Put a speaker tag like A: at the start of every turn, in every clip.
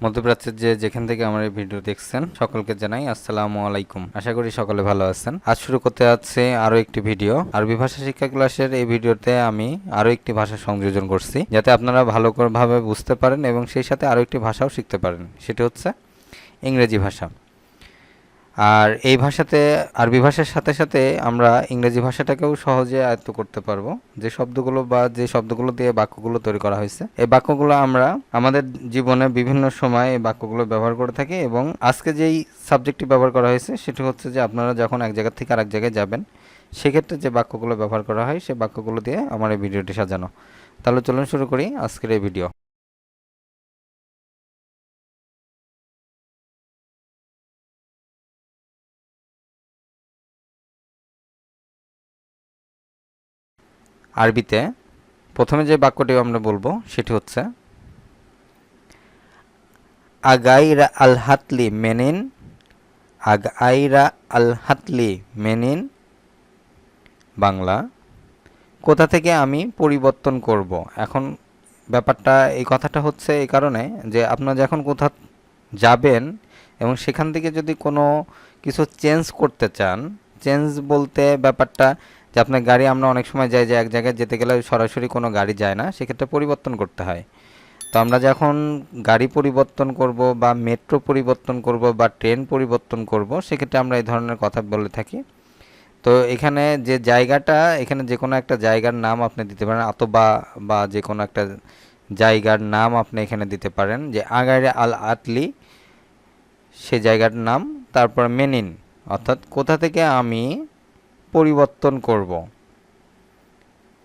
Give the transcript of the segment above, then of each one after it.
A: মধ্যপ্রাচ্যের যেখান থেকে আমার এই ভিডিও দেখছেন সকলকে জানাই আসসালামু আলাইকুম। আশা করি সকলে ভালো আছেন। আজ শুরু করতে যাচ্ছে আরো একটি ভিডিও। আরবি ভাষা শিক্ষা ক্লাসের এই ভিডিওতে আমি আরো একটি ভাষা সংযোজন করছি, যাতে আপনারা ভালো করে ভাবে বুঝতে পারেন এবং সেই সাথে আরো একটি ভাষাও শিখতে পারেন। সেটি হচ্ছে ইংরেজি ভাষা। আর এই ভাষাতে আরবি ভাষার সাথে সাথে আমরা ইংরেজি ভাষাটাকেও সহজে আয়ত্ত করতে পারবো। যে শব্দগুলো দিয়ে বাক্যগুলো তৈরি করা হয়েছে, এই বাক্যগুলো আমরা আমাদের জীবনে বিভিন্ন সময় এই বাক্যগুলো ব্যবহার করে থাকি। এবং আজকে যেই সাবজেক্টটি ব্যবহার করা হয়েছে সেটি হচ্ছে যে আপনারা যখন এক জায়গা থেকে আরেক জায়গায় যাবেন, সেক্ষেত্রে যে বাক্যগুলো ব্যবহার করা হয় সেই বাক্যগুলো দিয়ে আমার এই ভিডিওটি সাজানো। তাহলে চলুন শুরু করি আজকের এই ভিডিও। আরবিতে প্রথমে যে বাক্যটি আমরা বলবো সেটি হচ্ছে আগাইরা আল হাতলি মেনিন। আগাইরা আল হাতলি মেনিন। বাংলা, কোথা থেকে আমি পরিবর্তন করব। এখন ব্যাপারটা এই কথাটা হচ্ছে এই কারণে যে আপনারা যখন কোথাও যাবেন এবং সেখান থেকে যদি কোনো কিছু চেঞ্জ করতে চান, চেঞ্জ বলতে ব্যাপারটা যে আপনার গাড়ি, আমরা অনেক সময় যাই যে এক জায়গায় যেতে গেলে সরাসরি কোনো গাড়ি যায় না, সেক্ষেত্রে পরিবর্তন করতে হয়। তো আমরা যখন গাড়ি পরিবর্তন করব বা মেট্রো পরিবর্তন করব বা ট্রেন পরিবর্তন করব, সেক্ষেত্রে আমরা এই ধরনের কথা বলে থাকি। তো এখানে যে জায়গাটা, এখানে যে কোনো একটা জায়গার নাম আপনি দিতে পারেন, অথবা বা যে কোনো একটা জায়গার নাম আপনি এখানে দিতে পারেন, যে আগাইরে আল আতলি সে জায়গার নাম, তারপর মেনিন অর্থাৎ কোথা থেকে আমি পরিবর্তন করব।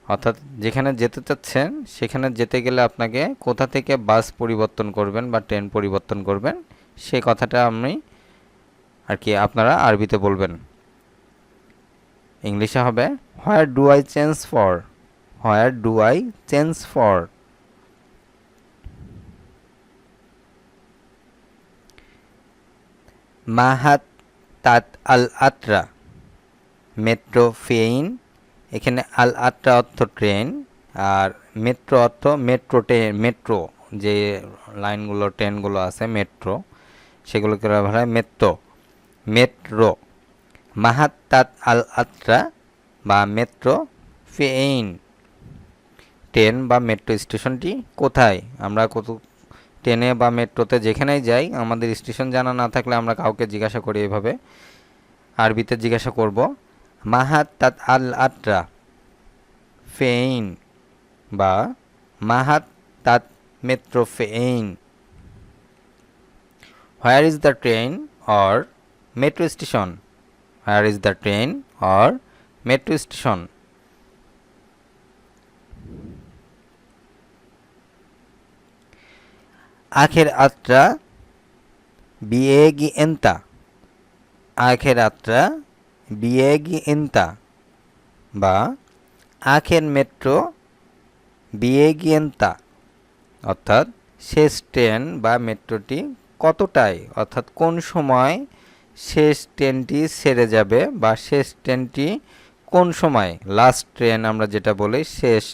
A: অর্থাৎ যেখানে যেতে চাচ্ছেন সেখানে যেতে গেলে আপনাকে কোথা থেকে বাস পরিবর্তন করবেন বা ট্রেন পরিবর্তন করবেন, সে কথাটা আমি আর কি আপনারা আরবিতে বলবেন। ইংলিশে হবে where do I change for. Where do I change for. Mahato তাত আল আত্রা মেট্রো ফেইন। এখানে আল আত্রা অর্থ ট্রেন, আর মেট্রো অর্থ মেট্রো যে লাইনগুলো ট্রেনগুলো আছে মেট্রো, সেগুলোকে বলা হয় মেট্রো। মেট্রো মাহাত তাত আল আত্রা বা মেট্রো ফেইন। ট্রেন বা মেট্রো স্টেশনটি কোথায়। আমরা কত ট্রেনে বা মেট্রোতে যেখানেই যাই, আমাদের স্টেশন জানা না থাকলে আমরা কাউকে জিজ্ঞাসা করি, এভাবে আরবিতে জিজ্ঞাসা করব মাহাত তাত আল আত্রা ফেইন বা মাহাত তাত মেট্রো ফেইন। Where is the train or metro station. Where is the train or metro station. আখের আত্রা বিয়েগি এন্তা। আখের আত্রা বিয়েগি এন্তা বা আখের মেট্রো বিয়েগি এন্তা অর্থাৎ শেষ ট্রেন বা মেট্রোটি কতটায়, অর্থাৎ কোন সময় শেষ ট্রেনটি ছেড়ে যাবে বা শেষ ট্রেনটি কোন সময়, লাস্ট ট্রেন আমরা যেটা বলি, শেষ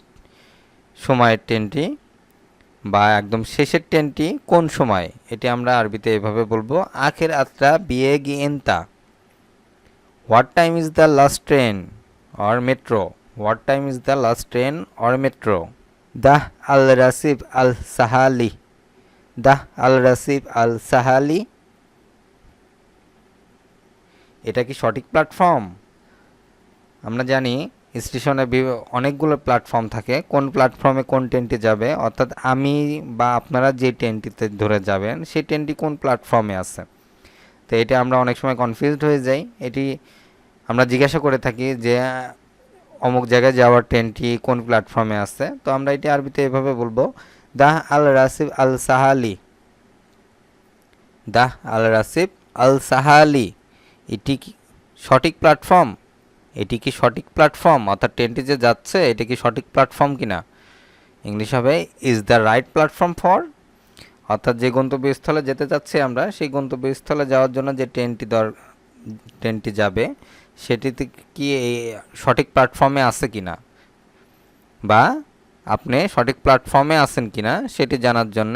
A: সময়ের ট্রেনটি বা একদম শেষের ট্রেনটি কোন সময়, এটি আমরা আরবিতে এভাবে বলবো আখের আত্রা বিয়েগি এন্তা। What time is the last train or metro. What time is the last train or metro. দাহ আল রাসিফ আল সাহালি। দাহ আল রাসিফ আল সাহালি। এটা কি সঠিক প্ল্যাটফর্ম। আমরা জানি স্টেশনে অনেকগুলো প্ল্যাটফর্ম থাকে, কোন প্ল্যাটফর্মে কোন ট্রেনটি যাবে, অর্থাৎ আমি বা আপনারা যে ট্রেনটিতে ধরে যাবেন সেই ট্রেনটি কোন প্ল্যাটফর্মে আছে। তো এটা আমরা অনেক সময় কনফিউজড হয়ে যাই, এটি আমরা জিজ্ঞাসা করে থাকি যে অমুক জায়গায় যাওয়ার ট্রেনটি কোন প্ল্যাটফর্মে আছে। তো আমরা এটি আরবিতে এভাবে বলবো দাহ আল রাসিফ আল সাহালি। দাহ আল রাসিফ আল সাহালি। এটি কি সঠিক প্ল্যাটফর্ম। এটি কি সঠিক প্ল্যাটফর্ম, অর্থাৎ ট্রেনটি যে যাচ্ছে এটা কি সঠিক প্ল্যাটফর্ম কিনা। ইংলিশ হবে is the right platform for. অর্থাৎ যে গন্তব্যস্থলে যেতে চাচ্ছি আমরা, সেই গন্তব্যস্থলে যাওয়ার জন্য যে ট্রেনটি যাবে সেটিতে কি সঠিক প্ল্যাটফর্মে আছে কিনা, বা আপনি সঠিক প্ল্যাটফর্মে আছেন কিনা সেটি জানার জন্য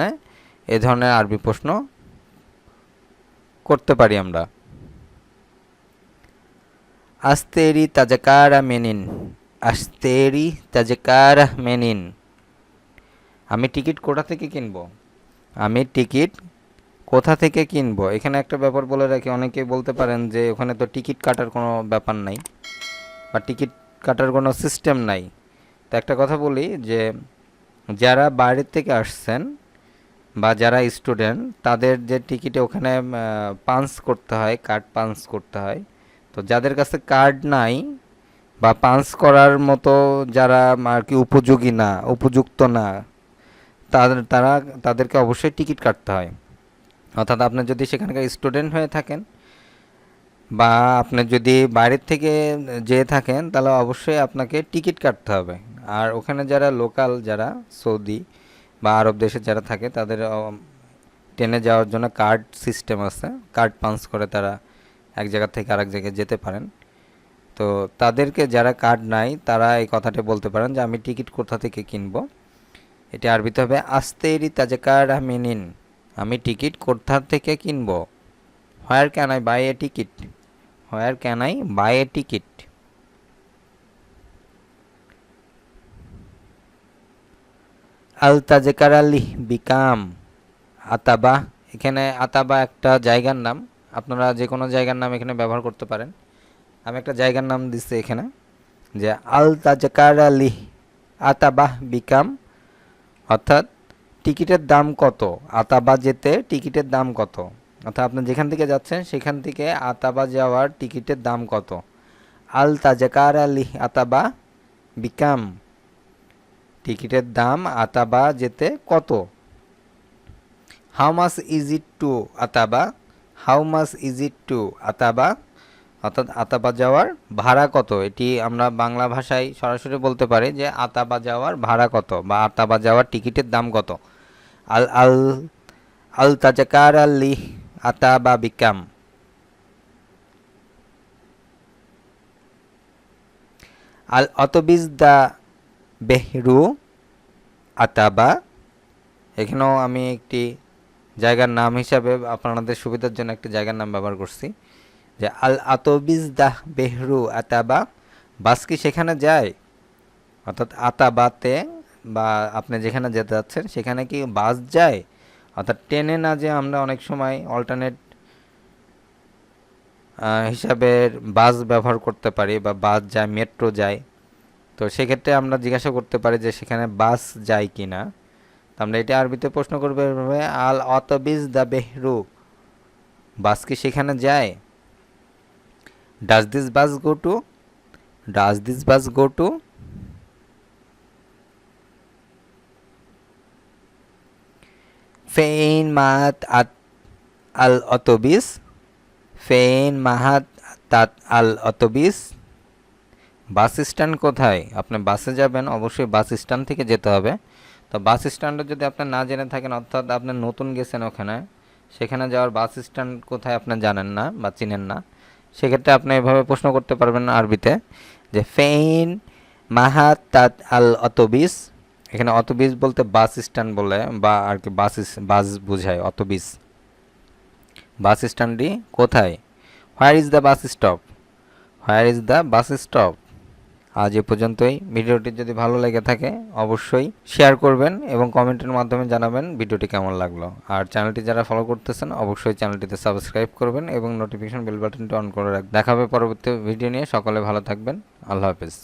A: এই ধরনের আরবি প্রশ্ন করতে পারি আমরা। আস্তেরি তাজাকারা মেনিন, আস্তেরি তাজাকারা মেনিন। আমি টিকিট কোথা থেকে কিনবো? আমি টিকিট কোথা থেকে কিনবো? এখানে একটা ব্যাপার বলে রাখি, অনেকেই বলতে পারেন যে ওখানে তো টিকিট কাটার কোনো ব্যাপার নাই বা টিকিট কাটার কোনো সিস্টেম নাই। তো একটা কথা বলি যে যারা বাইরের থেকে আসছেন বা যারা স্টুডেন্ট, তাদের যে টিকিটে ওখানে পাঞ্চ করতে হয়, কার্ড পাঞ্চ করতে হয়। তো যাদের কাছে কার্ড নাই বা পাঞ্চ করার মতো যারা আর কি উপযোগী না, উপযুক্ত না, তাদেরকে অবশ্যই টিকিট কাটতে হয়। অর্থাৎ আপনি যদি সেখানকার স্টুডেন্ট হয়ে থাকেন বা আপনি যদি বাইরের থেকে যেয়ে থাকেন, তাহলে অবশ্যই আপনাকে টিকিট কাটতে হবে। আর ওখানে যারা লোকাল, যারা সৌদি বা আরব দেশে যারা থাকে, তাদের ট্রেনে যাওয়ার জন্য কার্ড সিস্টেম আছে, কার্ড পাঞ্চ করে তারা এক জায়গা থেকে আরেক জায়গায় যেতে পারেন। তো তাদেরকে যারা কার্ড নাই, তারা এই কথাটা বলতে পারেন যে আমি টিকিট কোথা থেকে কিনবো। এটি আরবিতে হবে আস্তেরি তাজাকারা মিনিন, আমি টিকিট কোথা থেকে কিনবো। Where can I buy a ticket, where can I buy a ticket. আল তাজকারালি বিকাম আতাবা, এখানে আতাবা একটা জায়গার নাম, আপনারা যে কোনো জায়গার নাম এখানে ব্যবহার করতে পারেন। আমি একটা জায়গার নাম দিচ্ছি এখানে, যে আল তাজকারালি আতাবা বিকাম, অর্থাৎ টিকিটের দাম কত, আতাবা যেতে টিকিটের দাম কত। অর্থাৎ আপনি যেখান থেকে যাচ্ছেন সেখান থেকে আতাবা যাওয়ার টিকিটের দাম কত। আল তাজকারালি আতাবা বিকাম, টিকিটের দাম আতাবা যেতে কত। How much is it to Ataba, how much is it to Ataba, অর্থাৎ আতাবা যাওয়ার ভাড়া কত। এটি আমরা বাংলা ভাষায় সরাসরি বলতে পারি যে আতাবা যাওয়ার ভাড়া কত বা আতাবা যাওয়ার টিকিটের দাম কত। আল আল আল তাজাকার আল্লি আতাবা বিকাম। আল অতবিজ দা বেহরু আতাবা, এখানেও আমি একটি জায়গার নাম হিসাবে আপনাদের সুবিধার জন্য একটি জায়গার নাম ব্যবহার করছি, যে আল আতবিজ দাহ বেহরু আতাবা, বাস কি সেখানে যায়। অর্থাৎ আতাবাতে বা আপনি যেখানে যেতে যাচ্ছেন সেখানে কি বাস যায়। অর্থাৎ ট্রেনে না, যে আমরা অনেক সময় অল্টারনেট হিসাবে বাস ব্যবহার করতে পারি বা বাস যায়, মেট্রো যায়। তো সেক্ষেত্রে আমরা জিজ্ঞাসা করতে পারি যে সেখানে বাস যায় কি না। আমরা এটা আরবিতে প্রশ্ন করবো এভাবে, আল অতবিজ দা বেহরু, বাস কি সেখানে যায়। Does this bus go to, does this bus go to. ফেইন মাহাত আত আল অতবিস, ফেইন মাহাত তাত আল অতবিস, বাস স্ট্যান্ড কোথায়। আপনি বাসে যাবেন, অবশ্যই বাস স্ট্যান্ড থেকে যেতে হবে। তো বাস স্ট্যান্ডে যদি আপনি না জেনে থাকেন, অর্থাৎ আপনি নতুন গেছেন ওখানে, সেখানে যাওয়ার বাস স্ট্যান্ড কোথায় আপনি জানেন না বা চিনেন না, সেক্ষেত্রে আপনি এভাবে প্রশ্ন করতে পারবেন আরবিতে, যে ফেইন মাহাত তাত আল অতবিস। এখানে অতবিস বলতে বাস স্ট্যান্ড বলে বা আর কি বাস বোঝায় অতবিস। বাস স্ট্যান্ডটি কোথায়। হোয়ার is the bus stop, where is the bus stop. আজ এ পর্যন্তই। ভিডিওটি যদি ভালো লেগে থাকে অবশ্যই শেয়ার করবেন এবং কমেন্টের মাধ্যমে জানাবেন ভিডিওটি কেমন লাগলো। আর চ্যানেলটি যারা ফলো করতেছেন অবশ্যই চ্যানেলটিতে সাবস্ক্রাইব করবেন এবং নোটিফিকেশন বেল বাটনটি অন করে রাখবেন। দেখা হবে পরবর্তী ভিডিও নিয়ে। সকলে ভালো থাকবেন। আল্লাহ হাফেজ।